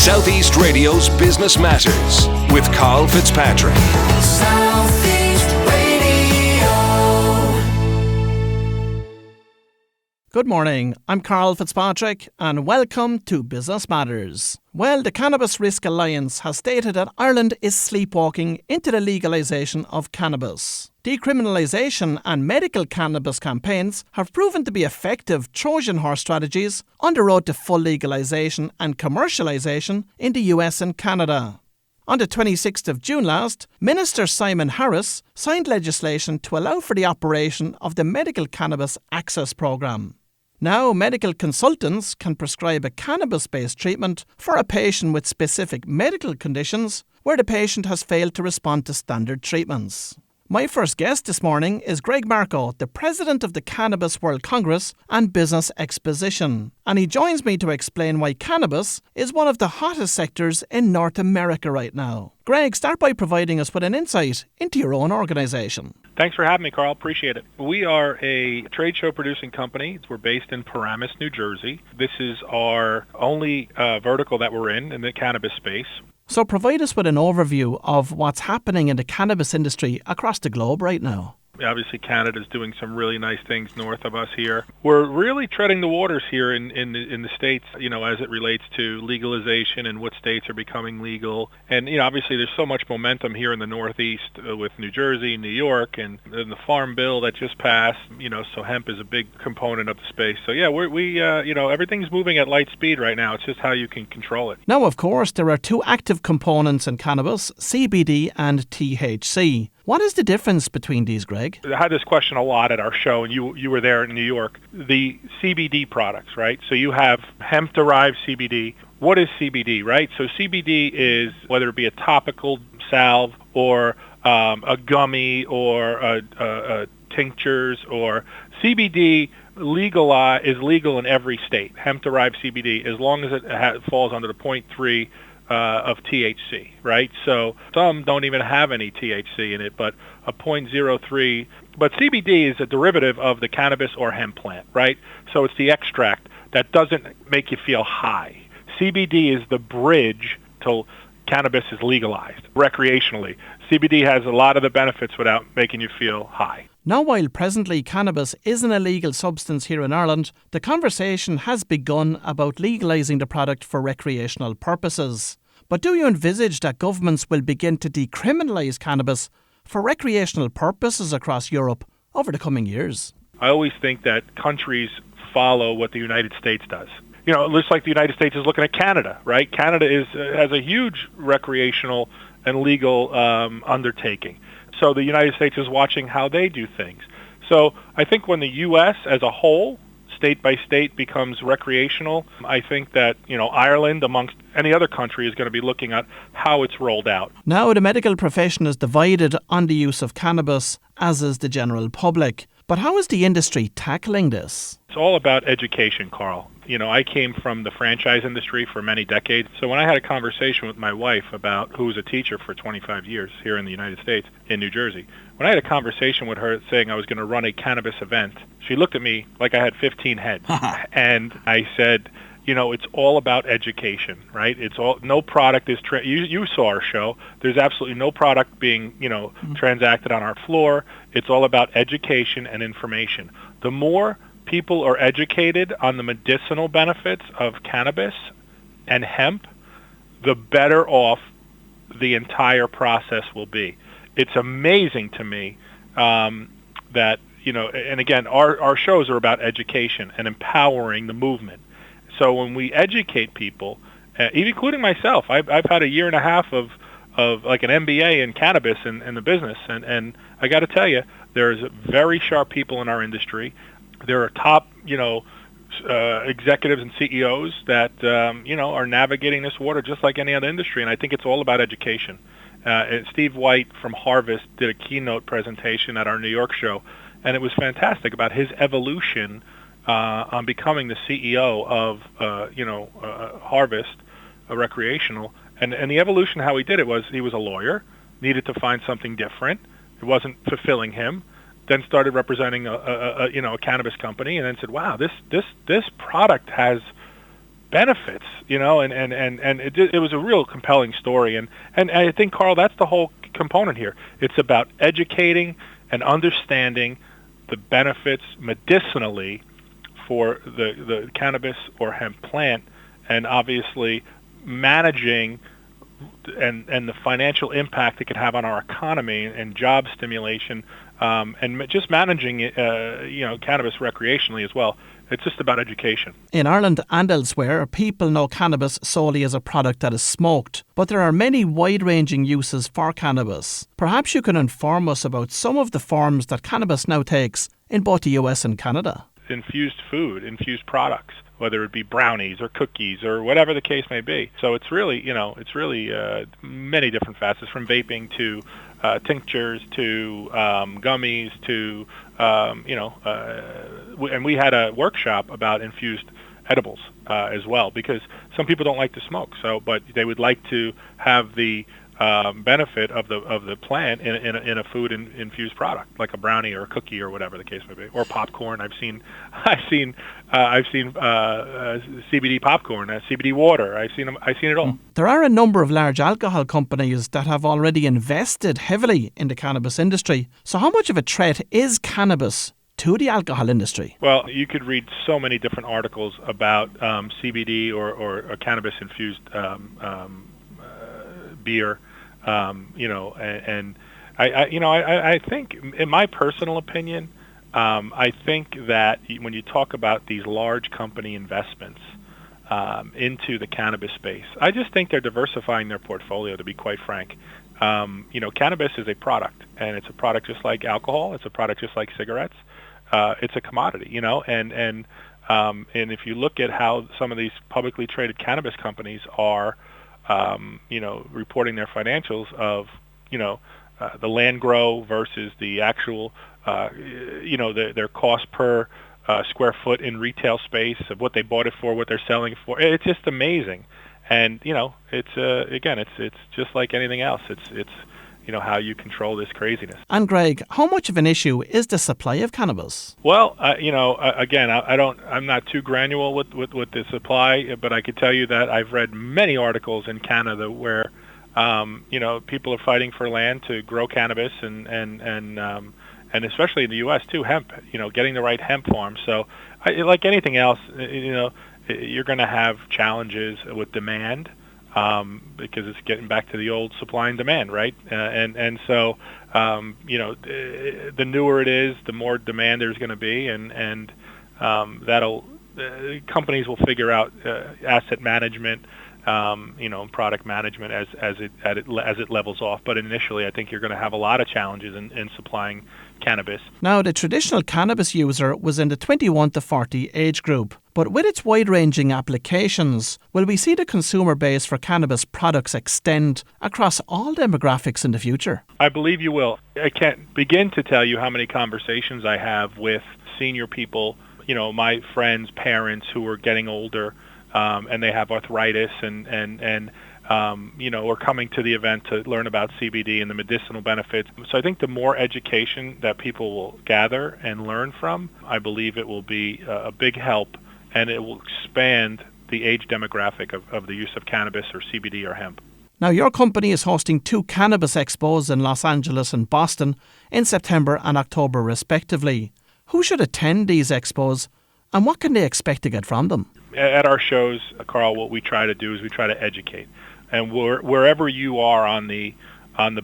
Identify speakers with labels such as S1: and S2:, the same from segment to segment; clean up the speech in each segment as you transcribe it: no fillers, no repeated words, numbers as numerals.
S1: Southeast Radio's Business Matters with Karl Fitzpatrick.
S2: Southeast Radio.
S3: Good morning, I'm Karl Fitzpatrick and welcome to Business Matters. Well, the Cannabis Risk Alliance has stated that Ireland is sleepwalking into the legalisation of cannabis. Decriminalisation and medical cannabis campaigns have proven to be effective Trojan horse strategies on the road to full legalisation and commercialisation in the US and Canada. On the 26th of June last, Minister Simon Harris signed legislation to allow for the operation of the Medical Cannabis Access Programme. Now, medical consultants can prescribe a cannabis-based treatment for a patient with specific medical conditions where the patient has failed to respond to standard treatments. My first guest this morning is Greg Marco, the president of the Cannabis World Congress and Business Exposition. And he joins me to explain why cannabis is one of the hottest sectors in North America right now. Greg, start by providing us with an insight into your own organisation.
S4: Thanks for having me, Karl. Appreciate it. We are a trade show producing company. We're based in Paramus, New Jersey. This is our only vertical that we're in the cannabis space.
S3: So provide us with an overview of what's happening in the cannabis industry across the globe right now.
S4: Obviously, Canada's doing some really nice things north of us here. We're really treading the waters here in the States, as it relates to legalization and what states are becoming legal. And, obviously there's so much momentum here in the Northeast with New Jersey, New York, and the Farm Bill that just passed, so hemp is a big component of the space. So, yeah, we everything's moving at light speed right now. It's just how you can control it.
S3: Now, of course, there are two active components in cannabis, CBD and THC. What is the difference between these, Greg?
S4: I had this question a lot at our show, and you were there in New York. The CBD products, right? So you have hemp-derived CBD. What is CBD, right? So CBD is, whether it be a topical salve or a gummy or tinctures, or CBD is legal in every state, hemp-derived CBD, as long as it falls under the 0.3 of THC, right? So some don't even have any THC in it, but a 0.03. But CBD is a derivative of the cannabis or hemp plant, right? So it's the extract that doesn't make you feel high. CBD is the bridge till cannabis is legalized recreationally. CBD has a lot of the benefits without making you feel high.
S3: Now, while presently cannabis is an illegal substance here in Ireland, the conversation has begun about legalising the product for recreational purposes. But do you envisage that governments will begin to decriminalise cannabis for recreational purposes across Europe over the coming years?
S4: I always think that countries follow what the United States does. It looks like the United States is looking at Canada, right? Canada has a huge recreational and legal undertaking. So the United States is watching how they do things. So I think when the U.S. as a whole, state by state, becomes recreational, I think that, Ireland, amongst any other country, is going to be looking at how it's rolled out.
S3: Now, the medical profession is divided on the use of cannabis, as is the general public. But how is the industry tackling this?
S4: It's all about education, Karl. I came from the franchise industry for many decades. So when I had a conversation with my wife who was a teacher for 25 years here in the United States, in New Jersey, when I had a conversation with her saying I was going to run a cannabis event, she looked at me like I had 15 heads. And I said, it's all about education, right? No product is, you saw our show. There's absolutely no product being, transacted on our floor. It's all about education and information. The more people are educated on the medicinal benefits of cannabis and hemp, the better off the entire process will be. It's amazing to me that, and again, our shows are about education and empowering the movement. So when we educate people, even including myself, I've had a year and a half of like an MBA in cannabis and the business, and I got to tell you, there's very sharp people in our industry. There are top, executives and CEOs that, are navigating this water just like any other industry, and I think it's all about education. Steve White from Harvest did a keynote presentation at our New York show, and it was fantastic about his evolution on becoming the CEO of, Harvest, recreational, and the evolution, how he did it was he was a lawyer, needed to find something different. It wasn't fulfilling him. Then started representing a cannabis company, and then said, "Wow, this product has benefits, and it was a real compelling story. And I think, Karl, that's the whole component here. It's about educating and understanding the benefits medicinally for the cannabis or hemp plant, and obviously managing and the financial impact it could have on our economy and job stimulation, and just managing cannabis recreationally as well. It's just about education.
S3: In Ireland and elsewhere, people know cannabis solely as a product that is smoked, but there are many wide-ranging uses for cannabis. Perhaps you can inform us about some of the forms that cannabis now takes in both the US and Canada.
S4: Infused food, infused products, whether it be brownies or cookies or whatever the case may be. So it's really, many different facets, from vaping to tinctures to gummies to, and we had a workshop about infused edibles as well, because some people don't like to smoke, but they would like to have the benefit of the plant in a food infused product, like a brownie or a cookie or whatever the case may be, or popcorn. I've seen CBD popcorn, CBD water. I've seen it all.
S3: There are a number of large alcohol companies that have already invested heavily in the cannabis industry. So how much of a threat is cannabis to the alcohol industry?
S4: Well, you could read so many different articles about CBD or cannabis infused beer, and I think, in my personal opinion, I think that when you talk about these large company investments into the cannabis space, I just think they're diversifying their portfolio, to be quite frank. Cannabis is a product, and it's a product just like alcohol. It's a product just like cigarettes. It's a commodity, and if you look at how some of these publicly traded cannabis companies are reporting their financials of, the land grow versus the actual, their cost per square foot in retail space of what they bought it for, what they're selling it for. It's just amazing. And, it's just like anything else. It's how you control this craziness.
S3: And Greg, how much of an issue is the supply of cannabis?
S4: Well, I'm not too granular with the supply, but I could tell you that I've read many articles in Canada where, people are fighting for land to grow cannabis, and especially in the U.S. too, hemp. Getting the right hemp farm. So, like anything else, you're going to have challenges with demand. Because it's getting back to the old supply and demand, right? So the newer it is, the more demand there's going to be, and that'll companies will figure out asset management, product management as it levels off. But initially, I think you're going to have a lot of challenges in supplying cannabis.
S3: Now, the traditional cannabis user was in the 21 to 40 age group. But with its wide-ranging applications, will we see the consumer base for cannabis products extend across all demographics in the future?
S4: I believe you will. I can't begin to tell you how many conversations I have with senior people, my friends, parents who are getting older, and they have arthritis and are coming to the event to learn about CBD and the medicinal benefits. So I think the more education that people will gather and learn from, I believe it will be a big help, and it will expand the age demographic of the use of cannabis or CBD or hemp.
S3: Now, your company is hosting 2 cannabis expos in Los Angeles and Boston in September and October respectively. Who should attend these expos, and what can they expect to get from them?
S4: At our shows, Karl, what we try to do is we try to educate. And wherever you are on the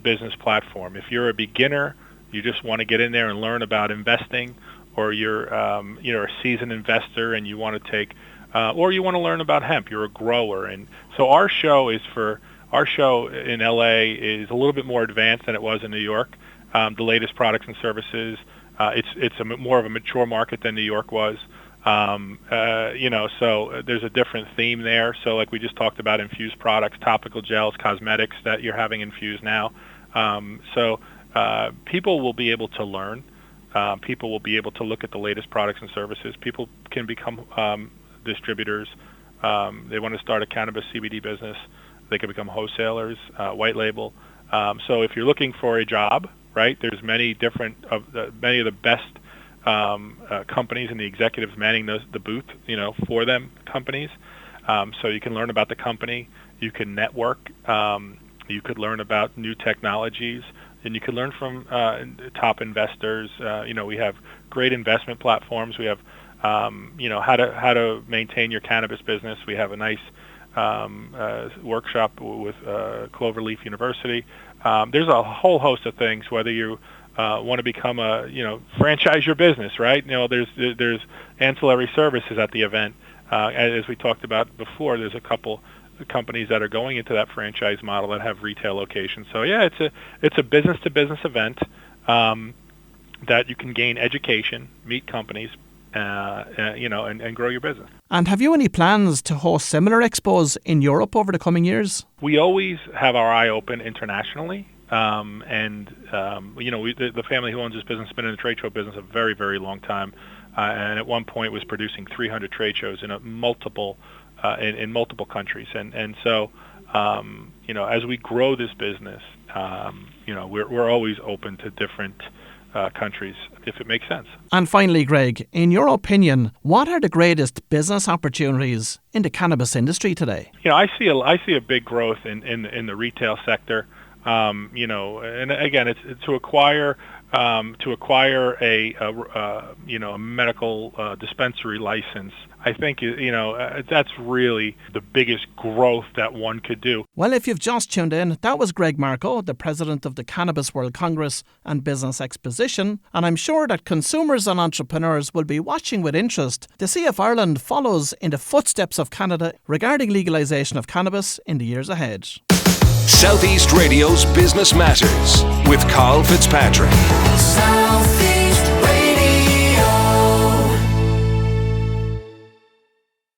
S4: business platform, if you're a beginner, you just want to get in there and learn about investing, or you're a seasoned investor and you want to take, or you want to learn about hemp, you're a grower. And so our show in LA is a little bit more advanced than it was in New York. The latest products and services, it's more of a mature market than New York was. So there's a different theme there. So like we just talked about infused products, topical gels, cosmetics that you're having infused now. People will be able to learn. People will be able to look at the latest products and services. People can become distributors. They want to start a cannabis CBD business. They can become wholesalers, white label. So if you're looking for a job, right, there's many of the best companies and the executives manning the booth, for them companies. So you can learn about the company, you can network, you could learn about new technologies, and you can learn from top investors. We have great investment platforms. We have, how to maintain your cannabis business. We have a nice workshop with Cloverleaf University. There's a whole host of things, whether you want to become franchise your business, right? There's ancillary services at the event. As we talked about before, there's a couple companies that are going into that franchise model that have retail locations. So yeah, it's a business to business event that you can gain education, meet companies, and grow your business.
S3: And have you any plans to host similar expos in Europe over the coming years?
S4: We always have our eye open internationally. The family who owns this business has been in the trade show business a very, very long time, and at one point was producing 300 trade shows in multiple countries. So as we grow this business, we're always open to different countries if it makes sense.
S3: And finally, Greg, in your opinion, what are the greatest business opportunities in the cannabis industry today?
S4: I see a big growth in the retail sector. And again, it's to acquire a medical dispensary license. I think that's really the biggest growth that one could do.
S3: Well, if you've just tuned in, that was Greg Marco, the president of the Cannabis World Congress and Business Exposition, and I'm sure that consumers and entrepreneurs will be watching with interest to see if Ireland follows in the footsteps of Canada regarding legalisation of cannabis in the years ahead.
S1: Southeast Radio's Business Matters with Karl Fitzpatrick.
S2: Southeast.